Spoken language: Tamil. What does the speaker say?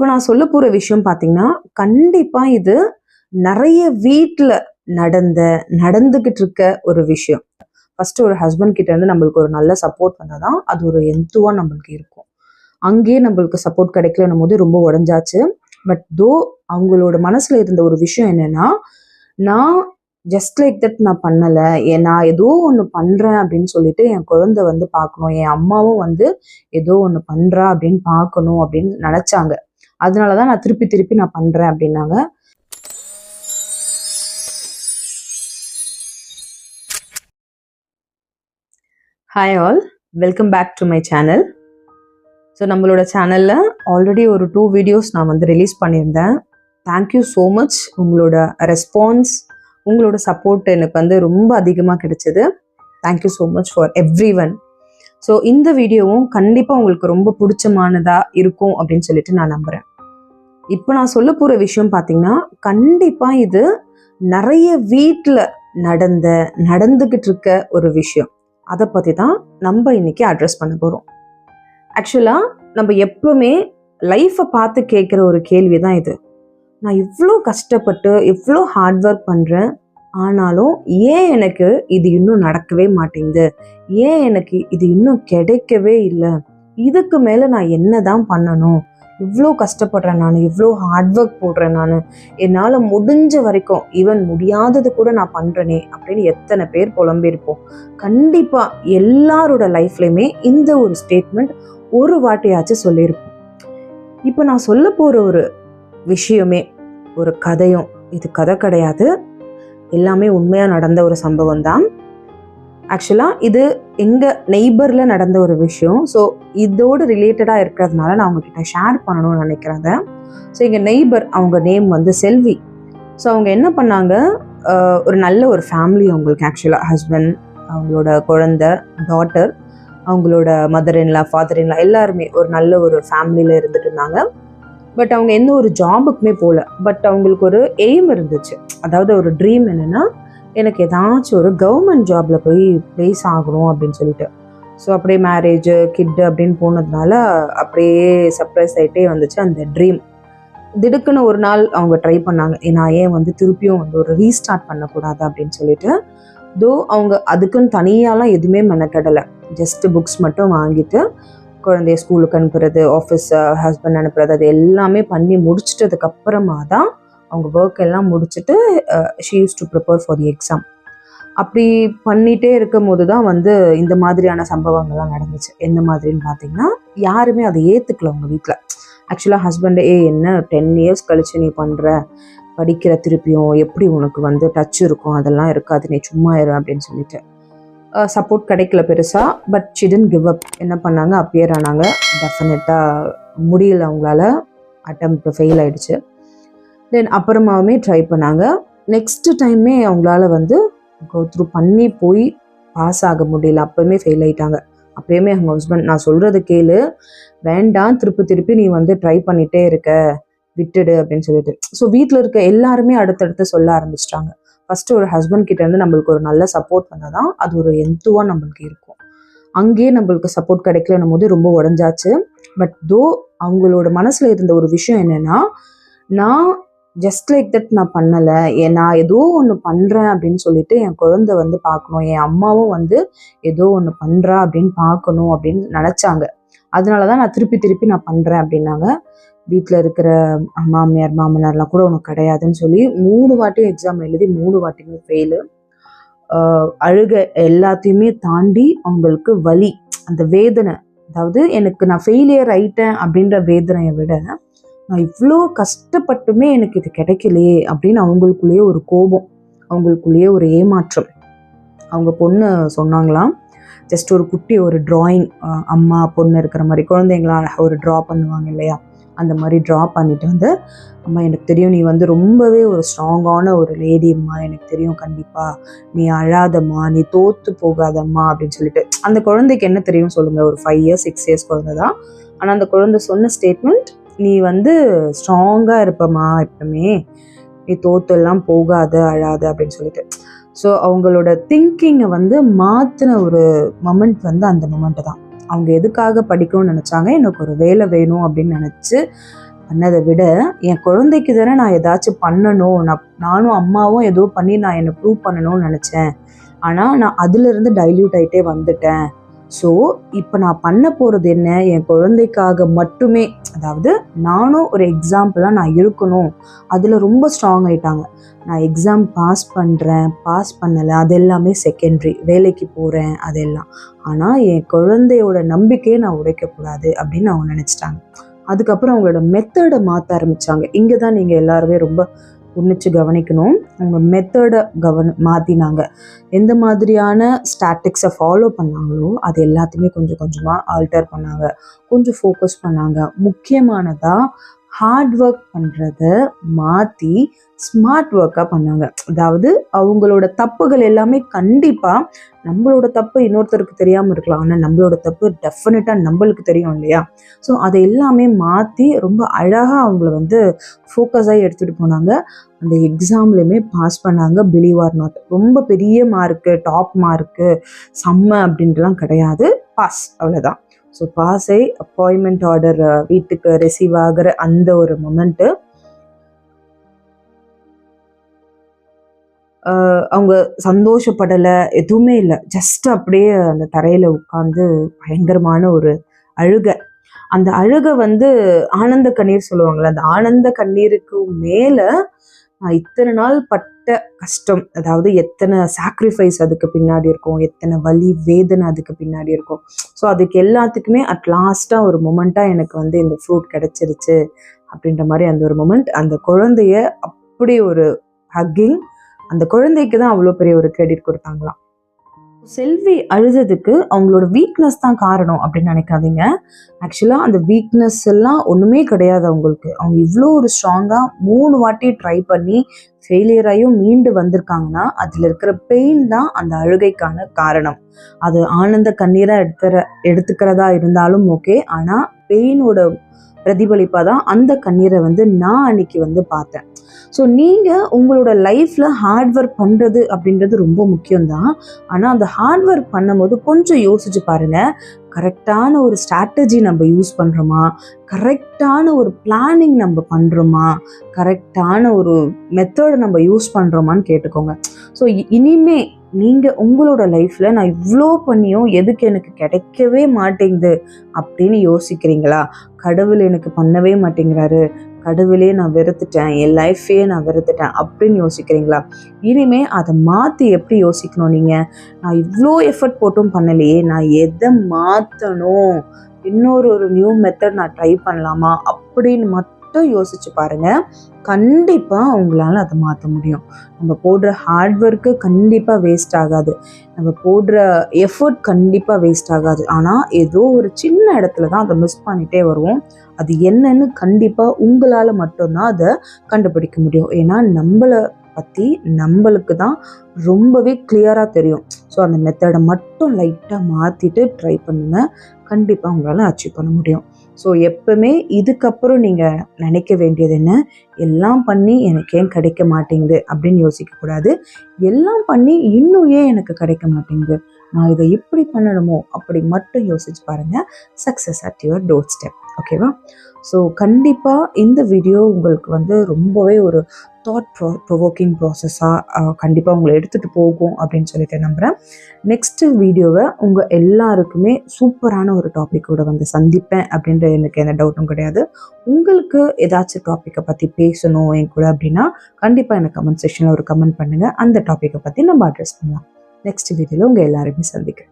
இப்போ நான் சொல்ல போற விஷயம் பார்த்தீங்கன்னா, கண்டிப்பா இது நெறைய வீட்ல நடந்துகிட்டு இருக்க ஒரு விஷயம். ஃபர்ஸ்ட் ஒரு ஹஸ்பண்ட் கிட்ட இருந்து நம்மளுக்கு ஒரு நல்ல சப்போர்ட் வந்தா தான், அது ஒரு எந்துவா நம்மளுக்கு இருக்கும். அங்கேயே நம்மளுக்கு சப்போர்ட் கிடைக்கலன்னும்போது ரொம்ப உடைஞ்சாச்சு. பட் அவங்களோட மனசுல இருந்த ஒரு விஷயம் என்னன்னா, நான் ஜஸ்ட் லைக் தட் நான் பண்ணல. நான் ஏதோ ஒண்ணு பண்றேன் அப்படின்னு சொல்லிட்டு என் குழந்தை வந்து பார்க்கணும். என் அம்மாவும் வந்து ஏதோ ஒண்ணு பண்றா அப்படின்னு பார்க்கணும் அப்படின்னு நெனச்சாங்க. அதனால தான் நான் திருப்பி திருப்பி நான் பண்றேன் அப்படின்னாங்க. Hi all, welcome back to my channel. So நம்மளோட சேனலில் ஆல்ரெடி ஒரு 2 வீடியோஸ் நான் வந்து ரிலீஸ் பண்ணியிருந்தேன். Thank you so much. உங்களோட ரெஸ்பான்ஸ், உங்களோட சப்போர்ட் எனக்கு வந்து ரொம்ப அதிகமாக கிடைச்சது. Thank you so much for every one. So இந்த வீடியோவும் கண்டிப்பாக உங்களுக்கு ரொம்ப பிடிச்சமானதாக இருக்கும் அப்படின்னு சொல்லிட்டு நான் நம்புகிறேன். இப்போ நான் சொல்ல போகிற விஷயம் பார்த்தீங்கன்னா, கண்டிப்பாக இது நிறைய வீட்டில் நடந்துக்கிட்டு இருக்க ஒரு விஷயம். அதை பற்றி தான் நம்ம இன்னைக்கு அட்ரஸ் பண்ண போகிறோம். ஆக்சுவலாக நம்ம எப்பவுமே லைஃப்பை பார்த்து கேட்குற ஒரு கேள்வி தான் இது. நான் இவ்வளோ கஷ்டப்பட்டு இவ்வளோ ஹார்ட் ஒர்க் பண்ணுறேன், ஆனாலும் ஏன் எனக்கு இது இன்னும் நடக்கவே மாட்டேங்குது, ஏன் எனக்கு இது இன்னும் கிடைக்கவே இல்லை, இதுக்கு மேலே நான் என்ன தான் பண்ணணும், இவ்வளோ கஷ்டப்படுறேன், நான் இவ்வளோ ஹார்ட் ஒர்க் போடுறேன், நான் என்னால் முடிஞ்ச வரைக்கும் ஈவன் முடியாதது கூட நான் பண்ணுறேனே அப்படின்னு எத்தனை பேர் புலம்பியிருப்போம். கண்டிப்பாக எல்லாரோட லைஃப்லையுமே இந்த ஒரு ஸ்டேட்மெண்ட் ஒரு வாட்டியாச்சும் சொல்லியிருப்போம். இப்போ நான் சொல்ல போகிற ஒரு விஷயமே ஒரு கதையும், இது கதை கிடையாது, எல்லாமே உண்மையாக நடந்த ஒரு சம்பவம் தான். ஆக்சுவலாக இது எங்கள் நெய்பரில் நடந்த ஒரு விஷயம். ஸோ இதோடு ரிலேட்டடாக இருக்கிறதுனால நான் அவங்கக்கிட்ட ஷேர் பண்ணணும்னு நினைக்கிறேன். ஸோ எங்கள் நெய்பர், அவங்க நேம் வந்து செல்வி. ஸோ அவங்க என்ன பண்ணாங்க, ஒரு நல்ல ஒரு ஃபேமிலி அவங்களுக்கு. ஆக்சுவலாக ஹஸ்பண்ட், அவங்களோட குழந்தை, டாட்டர், அவங்களோட மதர்-இன்லா, ஃபாதர்-இன்லா எல்லாருமே ஒரு நல்ல ஒரு ஃபேமிலியில் இருந்துட்டு இருந்தாங்க. பட் அவங்க எந்த ஒரு ஜாபுக்குமே போகல. பட் அவங்களுக்கு ஒரு எய்ம் இருந்துச்சு. அதாவது ஒரு ட்ரீம் என்னென்னா, எனக்கு ஏதாச்சும் ஒரு கவர்மெண்ட் ஜாபில் போய் ப்ளேஸ் ஆகணும் அப்படின்னு சொல்லிட்டு. ஸோ அப்படியே மேரேஜு, கிட்டு அப்படின்னு போனதுனால அப்படியே சர்ப்ரைஸ் ஆகிட்டே வந்துச்சு அந்த ட்ரீம். திடுக்குன்னு ஒரு நாள் அவங்க ட்ரை பண்ணாங்க, நான் ஏன் வந்து திருப்பியும் வந்து ஒரு ரீஸ்டார்ட் பண்ணக்கூடாது அப்படின்னு சொல்லிட்டு. அவங்க அதுக்குன்னு தனியாலாம் எதுவுமே மெனக்கெடலை. ஜஸ்ட் புக்ஸ் மட்டும் வாங்கிட்டு குழந்தைய ஸ்கூலுக்கு அனுப்புறது, ஆஃபீஸ் ஹஸ்பண்ட் அனுப்புறது, அது எல்லாமே பண்ணி முடிச்சிட்டதுக்கப்புறமா தான் அவங்க ஒர்க் எல்லாம் முடிச்சுட்டு she use to prepare for the exam. அப்படி பண்ணிகிட்டே இருக்கும் போது தான் வந்து இந்த மாதிரியான சம்பவங்கள்லாம் நடந்துச்சு. எந்த மாதிரின்னு பார்த்தீங்கன்னா, யாருமே அதை ஏற்றுக்கல அவங்க வீட்டில். ஆக்சுவலாக ஹஸ்பண்டே, என்ன 10 இயர்ஸ் கழிச்சு நீ பண்ணுற, படிக்கிற திருப்பியும் எப்படி உனக்கு வந்து டச் இருக்கும், அதெல்லாம் இருக்காது, நீ சும்மா இரு அப்படின்னு சொல்லிட்டு. சப்போர்ட் கிடைக்கல பெருசாக. But she didn't give up. என்ன பண்ணாங்க, அப்பியர் ஆனாங்க. டெஃபினட்டாக முடியல அவங்களால, அட்டெம்ப்ட் ஃபெயில் ஆகிடுச்சு. தென் அப்புறமாவுமே ட்ரை பண்ணாங்க. நெக்ஸ்ட்டு டைமே அவங்களால வந்து கோ த்ரூ பண்ணி போய் பாஸ் ஆக முடியல. அப்போவுமே ஃபெயில் ஆகிட்டாங்க. அப்போயுமே அவங்க ஹஸ்பண்ட், நான் சொல்கிறது கேளு, வேண்டாம் திருப்பி திருப்பி நீ வந்து ட்ரை பண்ணிகிட்டே இருக்க, விட்டுடு அப்படின்னு சொல்லிட்டு. ஸோ வீட்டில் இருக்க எல்லாருமே அடுத்தடுத்து சொல்ல ஆரம்பிச்சிட்டாங்க. ஃபஸ்ட்டு ஒரு ஹஸ்பண்ட் கிட்ட இருந்து நம்மளுக்கு ஒரு நல்ல சப்போர்ட் வந்தால் தான் அது ஒரு எந்துவாக நம்மளுக்கு இருக்கும். அங்கேயே நம்மளுக்கு சப்போர்ட் கிடைக்கலன்னும் போது ரொம்ப உடஞ்சாச்சு. பட் அவங்களோட மனசில் இருந்த ஒரு விஷயம் என்னென்னா, நான் ஜஸ்ட் லைக் தட் நான் பண்ணலை, நான் ஏதோ ஒன்று பண்ணுறேன் அப்படின்னு சொல்லிட்டு என் குழந்தை வந்து பார்க்கணும், என் அம்மாவும் வந்து ஏதோ ஒன்று பண்ணுறா அப்படின்னு பார்க்கணும் அப்படின்னு நினச்சாங்க. அதனால தான் நான் திருப்பி திருப்பி நான் பண்ணுறேன் அப்படின்னாங்க. வீட்டில் இருக்கிற மாமியார் மாமனார்லாம் கூட உனக்கு கிடையாதுன்னு சொல்லி 3 வாட்டியும் எக்ஸாம் எழுதி 3 வாட்டியுமே ஃபெயிலு. அழுக எல்லாத்தையுமே தாண்டி அவங்களுக்கு வலி, அந்த வேதனை, அதாவது எனக்கு நான் ஃபெயிலியர் ஆயிட்டேன் அப்படின்ற வேதனையை விட, நான் இவ்வளோ கஷ்டப்பட்டுமே எனக்கு இது கிடைக்கலையே அப்படின்னு அவங்களுக்குள்ளேயே ஒரு கோபம், அவங்களுக்குள்ளேயே ஒரு ஏமாற்றம். அவங்க பொண்ணு சொன்னாங்களாம், ஜஸ்ட் ஒரு குட்டி ஒரு ட்ராயிங், அம்மா பொண்ணு இருக்கிற மாதிரி குழந்தைங்களாம் ஒரு ட்ரா பண்ணுவாங்க இல்லையா, அந்த மாதிரி ட்ரா பண்ணிட்டு வந்து, அம்மா எனக்கு தெரியும் நீ வந்து ரொம்பவே ஒரு ஸ்ட்ராங்கான ஒரு லேடிம்மா, எனக்கு தெரியும், கண்டிப்பாக நீ அழாதம்மா, நீ தோற்று போகாதம்மா அப்படின்னு சொல்லிட்டு. அந்த குழந்தைக்கு என்ன தெரியும் சொல்லுங்கள், ஒரு 5 இயர்ஸ் 6 இயர்ஸ் குழந்தை தான். ஆனால் அந்த குழந்தை சொன்ன ஸ்டேட்மெண்ட், நீ வந்து ஸ்ட்ராங்காக இருப்பம்மா, எப்பவுமே நீ தோற்றெல்லாம் போகாத, அழாத அப்படின்னு சொல்லிட்டு. ஸோ அவங்களோட திங்கிங்கை வந்து மாற்றின ஒரு மொமெண்ட் வந்து அந்த மொமெண்ட்டு தான். அவங்க எதுக்காக படிக்கணும்னு நினச்சாங்க, எனக்கு ஒரு வேலை வேணும் அப்படின்னு நினச்சி பண்ணதை விட என் குழந்தைக்கு தானே நான் ஏதாச்சும் பண்ணணும், நானும் அம்மாவும் ஏதோ பண்ணி நான் என்னை ப்ரூவ் பண்ணணும்னு நினச்சேன். ஆனால் நான் அதுலேருந்து டைல்யூட் ஆகிட்டே வந்துட்டேன். ஸோ இப்போ நான் பண்ண போகிறது என்ன, என் குழந்தைக்காக மட்டுமே. அதாவது நானும் ஒரு எக்ஸாம்பிளாக நான் இருக்கணும். அதில் ரொம்ப ஸ்ட்ராங் ஆகிட்டாங்க. நான் எக்ஸாம் பாஸ் பண்ணுறேன், பாஸ் பண்ணலை, அது எல்லாமே செகண்டரி. வேலைக்கு போகிறேன், அதெல்லாம். ஆனால் என் குழந்தையோட நம்பிக்கையை நான் உடைக்கக்கூடாது அப்படின்னு அவங்க நினச்சிட்டாங்க. அதுக்கப்புறம் அவங்களோட மெத்தடை மாற்ற ஆரம்பித்தாங்க. இங்கே தான் நீங்கள் எல்லாருமே ரொம்ப உன்னிச்சு கவனிக்கணும். அவங்க மெத்தடை மாற்றினாங்க. எந்த மாதிரியான ஸ்டாட்டிக்ஸை ஃபாலோ பண்ணாங்களோ அது எல்லாத்தையுமே கொஞ்சம் கொஞ்சமாக ஆல்டர் பண்ணாங்க, கொஞ்சம் ஃபோக்கஸ் பண்ணாங்க. முக்கியமானதாக ஹார்ட் ஒர்க் பண்ணுறத மாற்றி ஸ்மார்ட் ஒர்க்காக பண்ணாங்க. அதாவது அவங்களோட தப்புகள் எல்லாமே கண்டிப்பாக நம்மளோட தப்பு இன்னொருத்தருக்கு தெரியாமல் இருக்கலாம், ஆனால் நம்மளோட தப்பு டெஃபினட்டாக நம்மளுக்கு தெரியும் இல்லையா? ஸோ அதை எல்லாமே மாற்றி ரொம்ப அழகாக அவங்கள ஃபோக்கஸாக எடுத்துகிட்டு போனாங்க. அந்த எக்ஸாம்லேயுமே பாஸ் பண்ணாங்க. பிலீவ் ஆர் நாட், ரொம்ப பெரிய மார்க்கு, டாப் மார்க்கு, செம்ம அப்படின்ட்டுலாம் கிடையாது, பாஸ், அவ்வளோதான். ஸோ பாஸை அப்பாயின்மெண்ட் ஆர்டர் வீட்டுக்கு ரிசீவ் ஆகிற அந்த ஒரு மொமெண்ட்டு அவங்க சந்தோஷப்படலை, எதுவுமே இல்லை. ஜஸ்ட் அப்படியே அந்த தரையில் உட்காந்து பயங்கரமான ஒரு அழுகை. அந்த அழுகை ஆனந்த கண்ணீர் சொல்லுவாங்கள்ல, அந்த ஆனந்த கண்ணீருக்கு மேலே இத்தனை நாள் பட்ட கஷ்டம், அதாவது எத்தனை சாக்ரிஃபைஸ் அதுக்கு பின்னாடி இருக்கும், எத்தனை வலி வேதனை அதுக்கு பின்னாடி இருக்கும். ஸோ அதுக்கு எல்லாத்துக்குமே அட் லாஸ்ட்டாக ஒரு மொமெண்ட்டாக எனக்கு இந்த ஃப்ரூட் கிடச்சிருச்சு அப்படின்ற மாதிரி அந்த ஒரு மொமெண்ட். அந்த குழந்தைய அப்படி ஒரு ஹக்கிங், அந்த குழந்தைக்கு தான் அவ்வளோ பெரிய ஒரு கிரெடிட் கொடுத்தாங்களாம். செல்வி அழுததுக்கு அவங்களோட வீக்னஸ் தான் காரணம் அப்படின்னு நினைக்காதீங்க. ஆக்சுவலாக அந்த வீக்னஸ் எல்லாம் ஒன்றுமே கிடையாது அவங்களுக்கு. அவங்க இவ்வளோ ஒரு ஸ்ட்ராங்காக 3 வாட்டி ட்ரை பண்ணி ஃபெயிலியராயும் மீண்டு வந்திருக்காங்கன்னா அதில் இருக்கிற பெயின் தான் அந்த அழுகைக்கான காரணம். அது ஆனந்த கண்ணீராக எடுத்துக்கிறதா இருந்தாலும் ஓகே, ஆனால் பெயினோட பிரதிபலிப்பாக தான் அந்த கண்ணீரை நான் அன்னைக்கு பார்த்தேன். ஸோ நீங்கள் உங்களோட லைஃப்பில் ஹார்ட் ஒர்க் பண்ணுறது அப்படின்றது ரொம்ப முக்கியம்தான். ஆனால் அந்த ஹார்ட் ஒர்க் பண்ணும்போது கொஞ்சம் யோசிச்சு பாருங்கள், கரெக்டான ஒரு ஸ்ட்ராட்டஜி நம்ம யூஸ் பண்ணுறோமா, கரெக்டான ஒரு பிளானிங் நம்ம பண்ணுறோமா, கரெக்டான ஒரு மெத்தடை நம்ம யூஸ் பண்ணுறோமான்னு கேட்டுக்கோங்க. ஸோ இனிமே நீங்கள் உங்களோட லைஃப்பில் நான் இவ்வளோ பண்ணியும் எதுக்கு எனக்கு கிடைக்கவே மாட்டேங்குது அப்படின்னு யோசிக்கிறீங்களா? கடவுள் எனக்கு பண்ணவே மாட்டேங்கிறாரு, கடவுளே நான் வெறுத்துட்டேன், என் லைஃபையே நான் வெறுத்துட்டேன் அப்படின்னு யோசிக்கிறீங்களா? இனிமே அதை மாற்றி எப்படி யோசிக்கணும் நீங்கள்? நான் இவ்வளோ எஃபர்ட் போட்டும் பண்ணலையே, நான் எதை மாற்றணும், இன்னொரு நியூ மெத்தட் நான் ட்ரை பண்ணலாமா அப்படின்னு மட்டும் யோசிச்சு பாருங்க. கண்டிப்பாக உங்களால் அதை மாற்ற முடியும். நம்ம போடுற ஹார்ட் ஒர்க்கு கண்டிப்பாக வேஸ்ட் ஆகாது, நம்ம போடுற எஃபர்ட் கண்டிப்பாக வேஸ்ட் ஆகாது. ஆனால் ஏதோ ஒரு சின்ன இடத்துல தான் அதை மிஸ் பண்ணிகிட்டே வருவோம். அது என்னன்னு கண்டிப்பாக உங்களால் மட்டும்தான் அதை கண்டுபிடிக்க முடியும். ஏன்னா நம்மளை பற்றி நம்மளுக்கு தான் ரொம்பவே கிளியராக தெரியும். ஸோ அந்த மெத்தடை மட்டும் லைட்டாக மாற்றிட்டு ட்ரை பண்ணுங்கள், கண்டிப்பாக உங்களால் அச்சீவ் பண்ண முடியும். ஸோ எப்பவுமே இதுக்கப்புறம் நீங்கள் நினைக்க வேண்டியது என்ன, எல்லாம் பண்ணி எனக்கு ஏன் கிடைக்க மாட்டேங்குது அப்படின்னு யோசிக்கக்கூடாது. எல்லாம் பண்ணி இன்னும் ஏன் எனக்கு கிடைக்க மாட்டேங்குது, நான் இதை எப்படி பண்ணணுமோ அப்படி மட்டும் யோசிச்சு பாருங்கள். Success at your door step. ஓகேவா? ஸோ கண்டிப்பாக இந்த வீடியோ உங்களுக்கு ரொம்பவே ஒரு தாட் ப்ரொவோக்கிங் ப்ராசஸாக கண்டிப்பாக உங்களை எடுத்துகிட்டு போகும் அப்படின்னு சொல்லிட்டு நம்புகிறேன். நெக்ஸ்ட்டு வீடியோவை உங்கள் எல்லாருக்குமே சூப்பரான ஒரு டாப்பிக்கோட சந்திப்பேன் அப்படின்ற எனக்கு எந்த டவுட்டும் கிடையாது. உங்களுக்கு ஏதாச்சும் டாப்பிக்கை பற்றி பேசணும் என் கூட அப்படின்னா கண்டிப்பாக எனக்கு கமெண்ட் செக்ஷனில் ஒரு கமெண்ட் பண்ணுங்கள். அந்த டாப்பிக்கை பற்றி நம்ம அட்ரஸ் பண்ணலாம். நெக்ஸ்ட் வீடியோவில் உங்கள் எல்லாருமே சந்திக்கிறேன்.